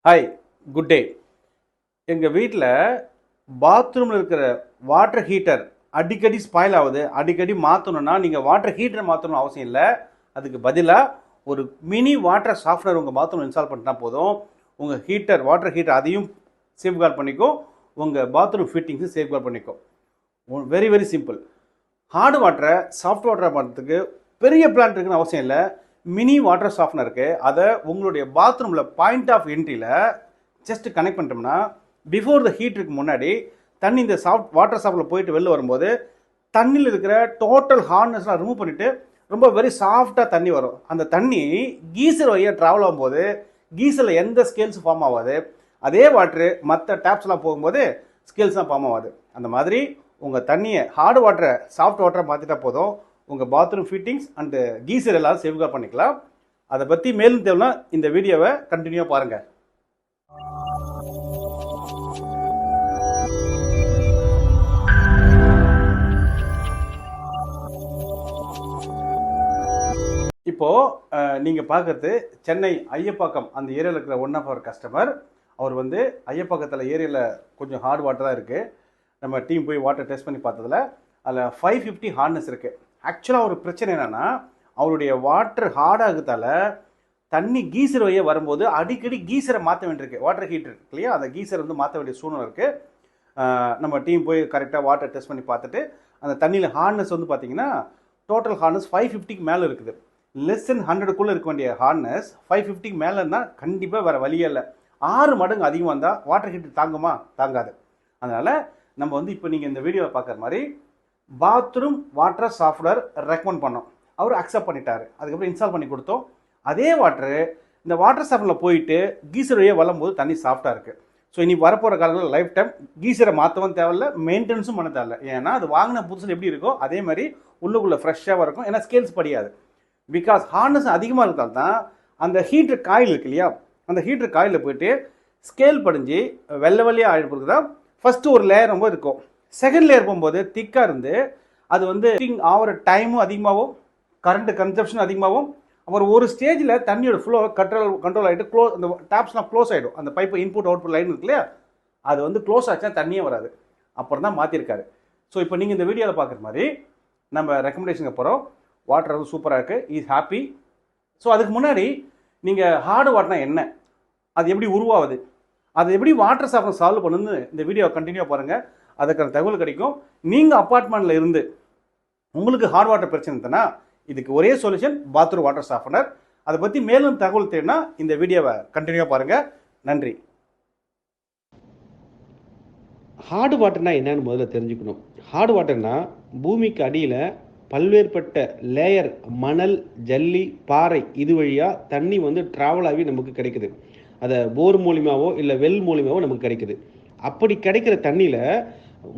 Hi, good day. எங்கள் வீட்டில் பாத்ரூமில் இருக்கிற வாட்டர் ஹீட்டர் அடிக்கடி ஸ்பாயில் ஆகுது. அடிக்கடி மாற்றணுன்னா நீங்கள் வாட்டர் ஹீட்டர் மாற்றணும் அவசியம் இல்லை. அதுக்கு பதிலாக ஒரு மினி வாட்டர் சாஃப்ட்வேர் உங்கள் பாத்ரூம் இன்ஸ்டால் பண்ணிட்டா போதும். உங்கள் வாட்டர் ஹீட்டர் அதையும் சேஃப்கார்ட் பண்ணிக்கும், உங்கள் பாத்ரூம் ஃபிட்டிங்ஸு சேஃப்கார்ட் பண்ணிக்கும். Very very simple. ஹார்டு வாட்டரை சாஃப்ட் வாட்டரை பண்ணுறதுக்கு பெரிய பிளான்ட் இருக்குன்னு அவசியம் இல்லை. மினி வாட்டர் சாஃப்ட்னர் இருக்குது. அதை உங்களுடைய பாத்ரூமில் பாயிண்ட் ஆஃப் என்ட்ரியில் ஜஸ்ட் கனெக்ட் பண்ணிட்டோம்னா பிஃபோர் த ஹீட்டருக்கு முன்னாடி தண்ணி இந்த வாட்டர் சாஃப்டில் போயிட்டு வெளில வரும்போது தண்ணியில் இருக்கிற டோட்டல் ஹார்ட்னஸ்லாம் ரிமூவ் பண்ணிவிட்டு ரொம்ப வெரி சாஃப்டாக தண்ணி வரும். அந்த தண்ணி கீசர் வழியாக ட்ராவல் ஆகும்போது கீசரில் எந்த ஸ்கேல்ஸும் ஃபார்ம் ஆகாது. அதே வாட்ரு மற்ற டேப்ஸ்லாம் போகும்போது ஸ்கேல்ஸ்லாம் ஃபார்ம் ஆகாது. அந்த மாதிரி உங்கள் தண்ணியை ஹார்டு வாட்டரை சாஃப்ட் வாட்டரை மாற்றிட்டா போதும். உங்கள் பாத்ரூம் ஃபிட்டிங்ஸ் அண்டு கீசர் எல்லாம் சேஃப்கார்ட் பண்ணிக்கலாம். அதை பற்றி மேலும் தேவைன்னா இந்த வீடியோவை கண்டினியூவாக பாருங்கள். இப்போது நீங்கள் பார்க்குறது சென்னை ஐயப்பாக்கம் அந்த ஏரியாவில் இருக்கிற ஒன் ஆஃப் அவர் கஸ்டமர். அவர் வந்து ஐயப்பாக்கத்தில் ஏரியாவில் கொஞ்சம் ஹார்ட் வாட்டர் தான் இருக்குது. நம்ம டீம் போய் வாட்டர் டெஸ்ட் பண்ணி பார்த்ததில் அதில் 550 ஹார்ட்னஸ் இருக்குது. ஆக்சுவலாக ஒரு பிரச்சனை என்னென்னா அவருடைய வாட்டர் ஹார்டாகிறதால தண்ணி கீசர் வழியே வரும்போது அடிக்கடி கீசரை மாற்ற வேண்டியிருக்கு. வாட்டர் ஹீட்டர் இருக்கு இல்லையா, அந்த கீசரை வந்து மாற்ற வேண்டிய சூழ்நிலை இருக்குது. நம்ம டீம் போய் கரெக்டாக வாட்டர் டெஸ்ட் பண்ணி பார்த்துட்டு அந்த தண்ணியில் ஹார்ட்னஸ் வந்து பார்த்திங்கன்னா டோட்டல் ஹார்ட்னஸ் 550க்கு மேலே இருக்குது. லெஸ் தென் 100க்குள்ளே இருக்க வேண்டிய ஹார்ட்னஸ் 550க்கு மேலேன்னா கண்டிப்பாக வேறு வழியே இல்லை. 6 மடங்கு அதிகமாக இருந்தால் வாட்டர் ஹீட்டர் தாங்குமா? தாங்காது. அதனால் நம்ம வந்து இப்போ நீங்கள் இந்த வீடியோவை பார்க்குற மாதிரி பாத்ரூம் வாட்டர் சாஃப்ட்வேர் ரெக்கமெண்ட் பண்ணோம். அவர் அக்செப்ட் பண்ணிட்டார். அதுக்கப்புறம் இன்ஸ்டால் பண்ணி கொடுத்தோம். அதே வாட்டரு இந்த வாட்டர் சாஃப்ட்வேரில் போயிட்டு கீசர் வழியாக வரும்போது தண்ணி சாஃப்டாக இருக்குது. ஸோ இனி வரப்போகிற காலங்களில் லைஃப் டைம் கீசரை மாற்றவும் தேவையில்லை, மெயின்டெனன்ஸும் பண்ண தேவையில்லை. ஏன்னா அது வாங்கின புதுசில் எப்படி இருக்கோ அதே மாதிரி உள்ளுக்குள்ளே ஃப்ரெஷ்ஷாக இருக்கும். ஏன்னா ஸ்கேல்ஸ் படியாது. பிகாஸ் ஹார்ட்னஸ் அதிகமாக இருந்தால் தான் அந்த ஹீட்டர் காயில் இருக்கு இல்லையா, அந்த ஹீட்டர் காயில் போயிட்டு ஸ்கேல் படிஞ்சு வெள்ளை வெள்ளையாக ஆகிடுறது தான் ஃபஸ்ட்டு ஒரு லேயர் ரொம்ப இருக்கும். செகண்ட் லேயர் போகும்போது திக்காக இருந்து அது வந்து ஆகிற டைமும் அதிகமாகவும் கரண்ட் கன்சப்ஷன் அதிகமாகவும் அப்புறம் ஒரு ஸ்டேஜில் தண்ணியோட ஃப்ளோ கண்ட்ரோல் ஆகிட்டு அந்த டேப்ஸ்லாம் க்ளோஸ் ஆகிடும். அந்த பைப்பு இன்புட் அவுட்புட் லைன் இருக்கு இல்லையா, அது வந்து க்ளோஸ் ஆச்சுன்னா தண்ணியே வராது. அப்புறம் தான் மாற்றிருக்காரு. ஸோ இப்போ நீங்கள் இந்த வீடியோவில் பார்க்குற மாதிரி நம்ம ரெக்கமெண்டேஷனுக்கு அப்புறம் வாட்டர் வந்து சூப்பராக இருக்குது, இஸ் ஹாப்பி. ஸோ அதுக்கு முன்னாடி நீங்கள் ஹார்டு வாட்டர்னா என்ன, அது எப்படி உருவாகுது, அது எப்படி வாட்டர் சாஃப்ட்வேர் சால்வ் பண்ணுன்னு இந்த வீடியோ கண்டினியூவாக பாருங்கள். அதுக்கான தகவல் கிடைக்கும். நீங்கள் அப்பார்ட்மெண்ட்டில் இருந்து உங்களுக்கு ஹார்ட் வாட்டர் பிரச்சனை இருந்ததுன்னா இதுக்கு ஒரே சொல்யூஷன் பாத்ரூம் வாட்டர் சாஃப்ட்வேர். அதை பற்றி மேலும் தகவல் தேவைன்னா இந்த வீடியோவை கண்டினியூவாக பாருங்கள். நன்றி. ஹார்டு வாட்டர்னா என்னன்னு முதல்ல தெரிஞ்சுக்கணும். ஹார்டு வாட்டர்னா பூமிக்கு அடியில் பல்வேறுபட்ட லேயர் மணல், ஜல்லி, பாறை இது வழியாக தண்ணி வந்து ட்ராவல் ஆகி நமக்கு கிடைக்குது. அதை போர் மூலியமாவோ இல்லை வெல் மூலியமாவோ நமக்கு கிடைக்குது. அப்படி கிடைக்கிற தண்ணியில்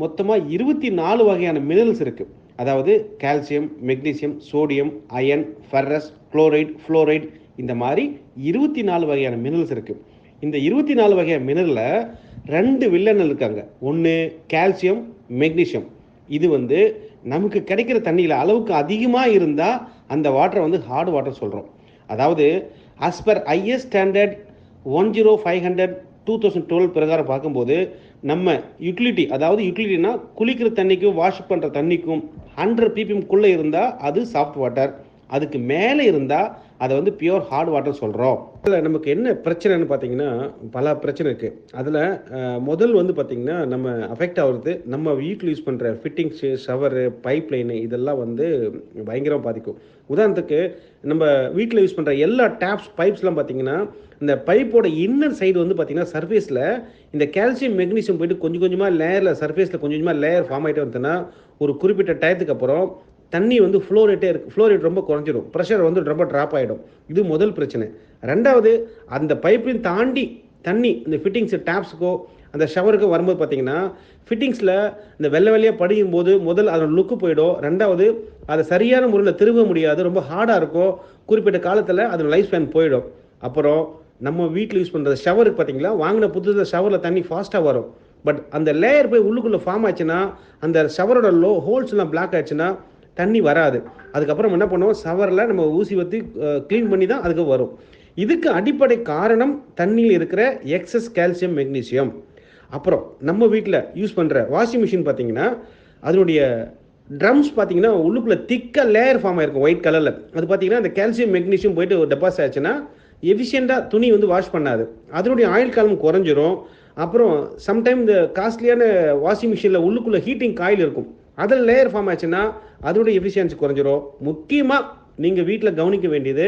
மொத்தமாக 24 வகையான மினரல்ஸ் இருக்குது. அதாவது calcium, magnesium, sodium, iron, ferrous, chloride, fluoride, இந்த மாதிரி 24 வகையான மினரல்ஸ் இருக்குது. இந்த 24 வகையான மினரலில் 2 வில்லங்கள் இருக்காங்க. ஒன்று கால்சியம், மெக்னீசியம். இது வந்து நமக்கு கிடைக்கிற தண்ணியில் அளவுக்கு அதிகமாக இருந்தால் அந்த வாட்டரை வந்து ஹார்டு வாட்டர் சொல்கிறோம். அதாவது ஆஸ் பர் ஐஎஸ் ஸ்டாண்டர்ட் 10500 2012 பிரகாரம் பார்க்கும்போது நம்ம யூட்டிலிட்டி, அதாவது யூட்டிலிட்டினா குளிக்கிற தண்ணிக்கும் வாஷ் பண்ணுற தண்ணிக்கும் 100 ppmக்குள்ளே இருந்தால் அது சாஃப்ட் வாட்டர். அதுக்கு மேலே இருந்தால் அதை வந்து பியூர் ஹார்ட் வாட்டர் சொல்கிறோம். அதில் நமக்கு என்ன பிரச்சனைன்னு பார்த்தீங்கன்னா பல பிரச்சனை இருக்குது. அதில் முதல் வந்து பார்த்திங்கன்னா நம்ம அஃபெக்ட் ஆகுறது நம்ம வீட்டில் யூஸ் பண்ணுற ஃபிட்டிங்ஸு, ஷவரு, பைப் லைனு இதெல்லாம் வந்து பயங்கரமாக பாதிக்கும். உதாரணத்துக்கு நம்ம வீட்டில் யூஸ் பண்ணுற எல்லா டேப்ஸ், பைப்ஸ்லாம் பார்த்திங்கன்னா இந்த பைப்போட இன்னர் சைடு வந்து பார்த்திங்கன்னா சர்ஃபேஸில் இந்த கால்சியம், மெக்னீசியம் போயிட்டு கொஞ்சம் கொஞ்சமாக லேயரில் சர்ஃபேஸில் கொஞ்சம் கொஞ்சமாக லேயர் ஃபார்ம் ஆகிட்டே வந்துன்னா ஒரு குறிப்பிட்ட டயத்துக்கு அப்புறம் தண்ணி வந்து ஃப்ளோ ரேட் ரொம்ப குறைஞ்சிடும். ப்ரெஷர் வந்து ரொம்ப ட்ராப் ஆகிடும். இது முதல் பிரச்சனை. ரெண்டாவது, அந்த பைப்பையும் தாண்டி தண்ணி இந்த ஃபிட்டிங்ஸ் டேப்ஸுக்கோ அந்த ஷவருக்கோ வரும்போது பார்த்திங்கன்னா ஃபிட்டிங்ஸில் இந்த வெள்ளை வெள்ளையாக படிக்கும் போது முதல் அதோட லுக்கு போயிடும். ரெண்டாவது, அதை சரியான முறையில் திரும்ப முடியாது, ரொம்ப ஹார்டாக இருக்கும். குறிப்பிட்ட காலத்தில் அதோட லைஃப் ஸ்பேன் போயிடும். அப்புறம் நம்ம வீட்டில் யூஸ் பண்ணுறது ஷவருக்கு பார்த்திங்களா, வாங்கின புதுசில் ஷவரில் தண்ணி ஃபாஸ்ட்டாக வரும். பட் அந்த லேயர் போய் உள்ளுக்குள்ளே ஃபார்ம் ஆச்சுன்னா அந்த ஷவரோட ஹோல்ஸ்லாம் பிளாக் ஆச்சுன்னா தண்ணி வராது. அதுக்கப்புறம் என்ன பண்ணுவோம், ஷவரில் நம்ம ஊசி வற்றி க்ளீன் பண்ணி தான் அதுக்கு வரும். இதுக்கு அடிப்படை காரணம் தண்ணியில் இருக்கிற எக்ஸஸ் கால்சியம் மெக்னீசியம். அப்புறம் நம்ம வீட்டில் யூஸ் பண்ணுற வாஷிங் மிஷின் பார்த்தீங்கன்னா அதனுடைய ட்ரம்ஸ் பார்த்தீங்கன்னா உள்ளுக்குள்ளே திக்காக லேயர் ஃபார்ம் ஆயிருக்கும் ஒயிட் கலரில். அது பார்த்தீங்கன்னா அந்த கால்சியம் மெக்னீசியம் போயிட்டு ஒரு டெபாசிட் ஆச்சுன்னா எஃபிஷியண்டாக துணி வந்து வாஷ் பண்ணாது, அதனுடைய ஆயில் காலம் குறைஞ்சிரும். அப்புறம் சம்டைம் இந்த காஸ்ட்லியான வாஷிங் மிஷினில் உள்ளுக்குள்ளே ஹீட்டிங் காயில் இருக்கும், அதில் லேயர் ஃபார்ம் ஆச்சுன்னா அதோடைய எஃபிஷியன்சி குறைஞ்சிரும். முக்கியமாக நீங்கள் வீட்டில் கவனிக்க வேண்டியது,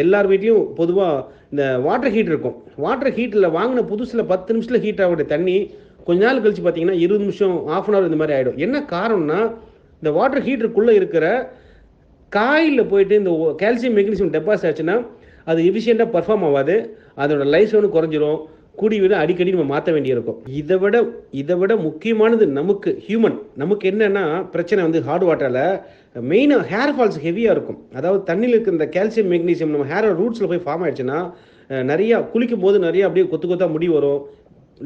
எல்லார் வீட்லையும் பொதுவாக இந்த வாட்டர் ஹீட் இருக்கும். வாட்டர் ஹீட்டில் வாங்கின புதுசில் 10 நிமிஷத்தில் ஹீட் ஆகக்கூடிய தண்ணி கொஞ்ச நாள் கழிச்சு பார்த்தீங்கன்னா 20 நிமிஷம், ½ hour இந்த மாதிரி ஆகிடும். என்ன காரணம்னா இந்த வாட்டர் ஹீட்டருக்குள்ளே இருக்கிற காயில் போயிட்டு இந்த கால்சியம் மெக்னீசியம் டெபாசிட் ஆச்சுன்னா அது எஃபிஷியண்டாக பர்ஃபார்ம் ஆகாது, அதோட லைஃப் ஒன்று குறைஞ்சிரும், கூடி விட அடிக்கடி நம்ம மாற்ற வேண்டியிருக்கும். இதை விட முக்கியமானது நமக்கு என்னென்னா பிரச்சனை வந்து ஹார்ட் வாட்டரில் மெயினாக ஹேர் ஃபால்ஸ் ஹெவியாக இருக்கும். அதாவது தண்ணியில் இருக்கிற இந்த கால்சியம் மெக்னீசியம் நம்ம ஹேர் ரூட்ஸில் போய் ஃபார்ம் ஆயிடுச்சுன்னா நிறையா குளிக்கும் போது நிறையா அப்படியே கொத்து கொத்தா முடி வரும்.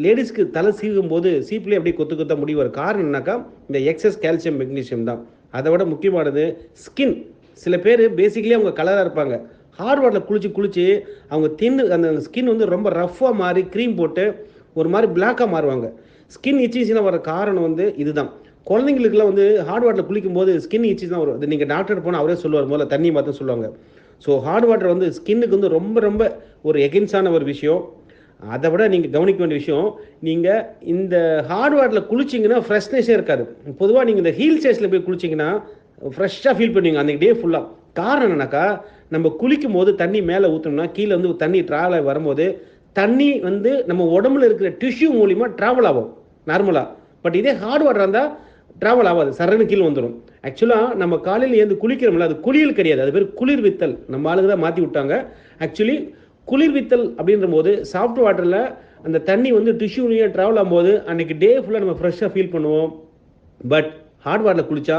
லேடிஸ்க்கு தலை சீவும் போது சீப்லேயே அப்படியே கொத்து கொத்தா முடி வரும். காரணம் என்னன்னாக்கா இந்த எக்ஸஸ் கால்சியம் மெக்னீசியம் தான். அதை விட முக்கியமானது ஸ்கின். சில பேர் பேசிக்கலி அவங்க கலராக இருப்பாங்க, ஹார்ட் வாட்டரில் குளிச்சு அவங்க அந்த ஸ்கின் வந்து ரொம்ப ரஃப்பாக மாறி க்ரீம் போட்டு ஒரு மாதிரி பிளாக்காக மாறுவாங்க. ஸ்கின் இச்சிஸ்னா வர காரணம் வந்து இதுதான். குழந்தைங்களுக்குலாம் வந்து ஹார்ட் வாட்டரில் குளிக்கும் போது ஸ்கின் இச்சிஸ் தான் வரும். அது நீங்கள் டாக்டர் போனால் அவரே சொல்லுவார், முதல்ல தண்ணி மாற்ற சொல்லுவாங்க. ஸோ ஹார்ட் வாட்டர் வந்து ஸ்கின்னுக்கு வந்து ரொம்ப ரொம்ப ஒரு எகென்ஸ்டான ஒரு விஷயம். அதை விட நீங்கள் கவனிக்க வேண்டிய விஷயம், நீங்கள் இந்த ஹார்ட் வாட்டரில் குளிச்சிங்கன்னா ஃப்ரெஷ்னஸே இருக்காது. பொதுவாக நீங்கள் இந்த ஹீல் ஸ்டேஷனில் போய் குளிச்சிங்கன்னா ஃப்ரெஷ்ஷாக ஃபீல் பண்ணுவீங்க அன்றைக்கி டே ஃபுல்லாக. காரணம் என்னன்னாக்கா, நம்ம குளிக்கும் போது தண்ணி மேலே ஊற்றணும்னா கீழே வந்து தண்ணி ட்ராவல் ஆகி வரும்போது தண்ணி வந்து நம்ம உடம்புல இருக்கிற டிஷ்யூ மூலிமா ட்ராவல் ஆகும் நார்மலாக. பட் இதே ஹார்ட் வாட்டராக இருந்தால் ட்ராவல் ஆகாது, சரன்னு கீழே வந்துடும். ஆக்சுவலாக நம்ம காலையில் ஏந்து குளிக்கிறோம்ல, அது குளியல் கிடையாது, அது பேர் குளிர்வித்தல். நம்ம ஆளுங்க தான் மாற்றி விட்டாங்க. ஆக்சுவலி குளிர்வித்தல் அப்படின்ற போது சாஃப்ட் வாட்டரில் அந்த தண்ணி வந்து டிஷ்யூலேயே ட்ராவல் ஆகும்போது அன்றைக்கி டே ஃபுல்லாக நம்ம ஃப்ரெஷ்ஷாக ஃபீல் பண்ணுவோம். பட் ஹார்ட் வாட்டரில் குளித்தா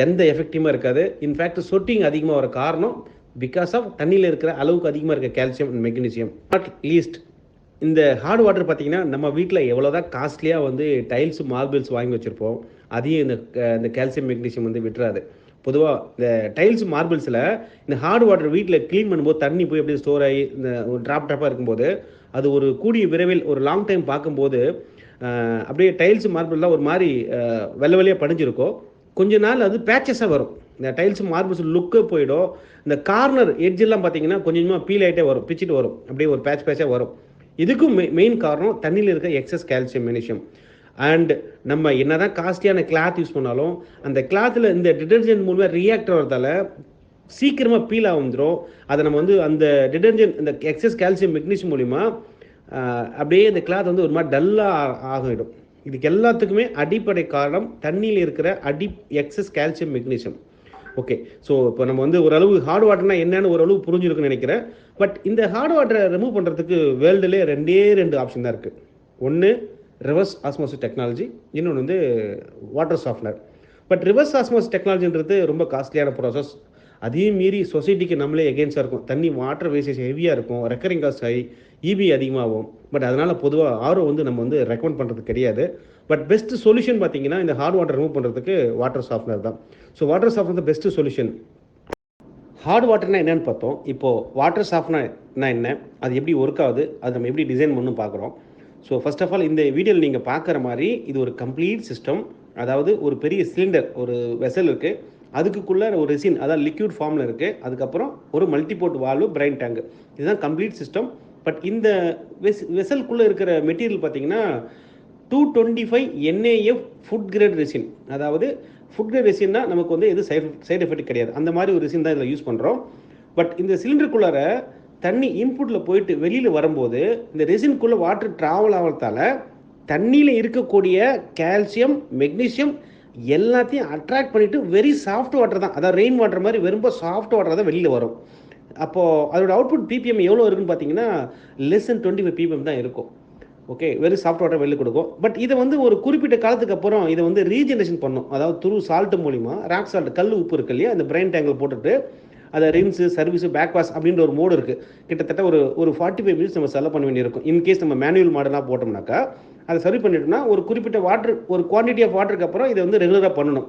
எந்த எஃபெக்டிவாக இருக்காது. இன்ஃபேக்ட் சொட்டிங் அதிகமாக வர காரணம் பிகாஸ் ஆஃப் தண்ணியில் இருக்கிற அளவுக்கு அதிகமாக இருக்க calcium and magnesium. Not least இந்த ஹார்ட் வாட்டர் பார்த்தீங்கன்னா நம்ம வீட்டில் எவ்வளோதான் காஸ்ட்லியாக வந்து டைல்ஸு மார்பிள்ஸ் வாங்கி வச்சுருப்போம், அதையும் இந்த கால்சியம் மெக்னீசியம் வந்து விட்டுறாது. பொதுவாக இந்த டைல்ஸ் மார்பிள்ஸில் இந்த ஹார்ட் வாட்டர் வீட்டில் க்ளீன் பண்ணும்போது தண்ணி போய் அப்படியே ஸ்டோர் ஆகி இந்த ஒரு ட்ராப்பாக இருக்கும்போது அது ஒரு கூடிய விரைவில் ஒரு லாங் டைம் பார்க்கும்போது அப்படியே டைல்ஸ் மார்பிள்லாம் ஒரு மாதிரி வெள்ளை வெள்ளையாக படிஞ்சிருக்கும். கொஞ்ச நாள் அது பேச்சஸாக வரும். இந்த டைல்ஸ் மார்பிள்ஸ் லுக்கே போயிடும். இந்த கார்னர் எட்ஜெல்லாம் பார்த்தீங்கன்னா கொஞ்சமாக பீல் ஆகிட்டே வரும், பிச்சுட்டு வரும், அப்படியே ஒரு பேட்சாக வரும். இதுக்கும் மெயின் காரணம் தண்ணியில் இருக்க எக்ஸஸ் கால்சியம் மெக்னீசியம். அண்ட் நம்ம என்னதான் காஸ்ட்லியான கிளாத் யூஸ் பண்ணாலும் அந்த கிளாத்தில் இந்த டிடர்ஜென்ட் மூலமாக ரியாக்ட் ஆகிறதால சீக்கிரமாக பீல் ஆகிடும். அதை நம்ம வந்து அந்த டிடர்ஜென்ட் இந்த எக்ஸஸ் கால்சியம் மெக்னீசியம் மூலிமா அப்படியே இந்த கிளாத் வந்து ஒரு மாதிரி டல்லாக ஆகிடும். இதுக்கு எல்லாத்துக்குமே அடிப்படை காரணம் தண்ணியில் இருக்கிற excess calcium magnesium. Okay, so இப்போ நம்ம வந்து ஓரளவு ஹார்ட் வாட்டர்னா என்னன்னு ஓரளவு புரிஞ்சிருக்குன்னு நினைக்கிறேன். பட் இந்த ஹார்ட் வாட்டரை ரிமூவ் பண்ணுறதுக்கு வேர்ல்டுலேயே 2 ஆப்ஷன் தான் இருக்குது. ஒன்று ரிவர்ஸ் ஆஸ்மோசிஸ் டெக்னாலஜி, இன்னொன்று வந்து water softener. But reverse osmosis டெக்னாலஜின்றது ரொம்ப காஸ்ட்லியான ப்ராசஸ். அதையும் மீறி சொசைட்டிக்கு நம்மளே எகெயின்ஸ்டாக இருக்கும். தண்ணி வாட்டர் வேஸ்டேஜ் ஹெவியாக இருக்கும், ரெக்கரிங் காஸ்ட் ஹை, இபி அதிகமாகும். பட் அதனால் பொதுவாக ஆரோ வந்து நம்ம வந்து ரெக்கமெண்ட் பண்ணுறது கிடையாது. பட் பெஸ்ட் சொல்யூஷன் பார்த்தீங்கன்னா இந்த ஹார்ட் வாட்டர் ரிமூவ் பண்ணுறதுக்கு வாட்டர் சாஃப்ட்னர் தான். ஸோ வாட்டர் சாஃப்ட்னர் தான் பெஸ்ட் சொல்யூஷன். ஹார்ட் வாட்டர்னா என்னென்னு பார்த்தோம். இப்போது வாட்டர் சாஃப்ட்னா என்ன, அது எப்படி ஒர்க் ஆகுது, அது நம்ம எப்படி டிசைன் பண்ணணும் பார்க்குறோம். ஸோ ஃபர்ஸ்ட் ஆஃப் ஆல் இந்த வீடியோவில் நீங்கள் பார்க்குற மாதிரி இது ஒரு கம்ப்ளீட் சிஸ்டம். அதாவது ஒரு பெரிய சிலிண்டர், ஒரு வெசல் இருக்குது, அதுக்குள்ளே ஒரு ரெசின், அதாவது லிக்யூட் ஃபார்மில் இருக்குது. அதுக்கப்புறம் ஒரு மல்டிபோர்ட் வால்வு, பிரைன் டேங்க், இதுதான் கம்ப்ளீட் சிஸ்டம். பட் இந்த வெசலுக்குள்ளே இருக்கிற மெட்டீரியல் பார்த்தீங்கன்னா 225 NAF ஃபுட் கிரேட் ரெசின். அதாவது ஃபுட் கிரேட் ரெசின்னா நமக்கு வந்து எது சைடு எஃபெக்ட் கிடையாது, அந்த மாதிரி ஒரு ரெசின் தான் இதில் யூஸ் பண்ணுறோம். பட் இந்த சிலிண்டருக்குள்ளார தண்ணி இன்புட்டில் போயிட்டு வெளியில் வரும்போது இந்த ரெசின்குள்ளே வாட்டர் ட்ராவல் ஆகிறதால தண்ணியில் இருக்கக்கூடிய கால்சியம் மெக்னீசியம் எல்லாத்தையும் அட்ராக்ட் பண்ணிவிட்டு வெரி சாஃப்ட் வாட்டர் தான், அதாவது ரெயின் வாட்டர் மாதிரி ரொம்ப சாஃப்ட் வாட்டர் தான் வெளியில் வரும். அப்போது அதோட அவுட்புட் பிபிஎம் எவ்வளோ இருக்குன்னு பார்த்தீங்கன்னா less than 25 ppm தான் இருக்கும். ஓகே, வெரி சாஃப்ட் வாட்டர் வெளியில் கொடுக்கும். பட் இதை வந்து ஒரு குறிப்பிட்ட காலத்துக்கு அப்புறம் இதை வந்து ரீஜெனரேஷன் பண்ணும். அதாவது த்ரூ சால்ட்டு மூலிமா, ராக் சால்ட், கல் உப்பு இருக்கு இல்லையா, அந்த பிரைன் டேங்கில் போட்டுட்டு அதை ரின்ஸு, சர்வீஸு, பேக் வாஷ் அப்படின்ற ஒரு மோடு இருக்குது. கிட்டத்தட்ட ஒரு 45 minutes நம்ம செலவு பண்ண வேண்டியிருக்கும். இன்கேஸ் நம்ம மேனுவல் மாடலாக போட்டோம்னாக்கா அதை சர்வ் பண்ணிட்டோம்னா ஒரு குறிப்பிட்ட வாட்டர், ஒரு குவான்டிட்டி ஆஃப் வாட்டருக்கு அப்புறம் இதை வந்து ரெகுலராக பண்ணணும்.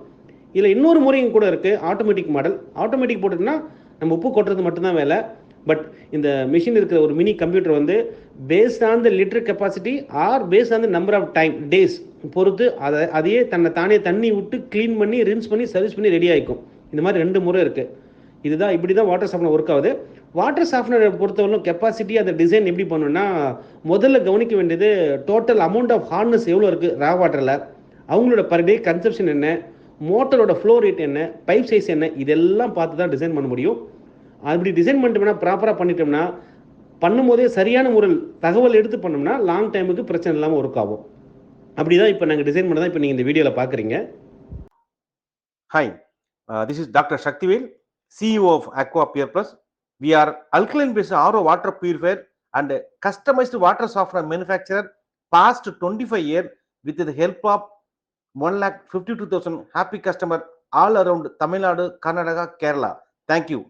இதில் இன்னொரு முறையும் கூட இருக்குது, ஆட்டோமேட்டிக் மாடல். ஆட்டோமேட்டிக் போட்டுட்டுனா நம்ம உப்பு கொட்டுறது மட்டும்தான் வேலை. பட் இந்த மிஷின் இருக்கிற ஒரு மினி கம்ப்யூட்டர் வந்து based on the litre capacity or based on the number of time days பொறுத்து அதையே தானே தண்ணி விட்டு க்ளீன் பண்ணி ரின்ஸ் பண்ணி சர்வீஸ் பண்ணி ரெடி ஆகிக்கும். இந்த மாதிரி 2 முறை இருக்குது. இப்படி தான் வாட்டர் சாஃப்ட்னர் ஒர்க் ஆகுது. வாட்டர் சாஃப்ட்னரை பொறுத்தவரைக்கும் கெப்பாசிட்டி அந்த டிசைன் எப்படி பண்ணணும்னா, முதல்ல கவனிக்க வேண்டியது டோட்டல் அமௌண்ட் ஆஃப் ஹார்ட்னஸ் எவ்வளோ இருக்குது ரா வாட்டரில், அவங்களோட பர் டே கன்சப்ஷன் என்ன, மோட்டரோட ஃப்ளோ ரேட் என்ன, பைப் சைஸ் என்ன, இதெல்லாம் பார்த்து தான் டிசைன் பண்ண முடியும். அப்படி டிசைன் பண்ணிட்டோம்னா, ப்ராப்பராக பண்ணிட்டோம்னா, பண்ணும்போதே சரியான முறையில் தகவல் எடுத்து பண்ணோம்னா லாங் டைமுக்கு பிரச்சனை இல்லாமல் ஒர்க் ஆகும். அப்படி தான் இப்போ நாங்கள் டிசைன் பண்ண தான் இப்போ நீங்கள் இந்த வீடியோவில் பார்க்குறீங்க. Hi, this is doctor Sakthivel, CEO of Aqua Pure Plus. We are alkaline based RO water purifier and customized water softener manufacturer past 25 years with the help of 1,52,000 happy customer all around Tamil Nadu, Karnataka, Kerala. Thank you.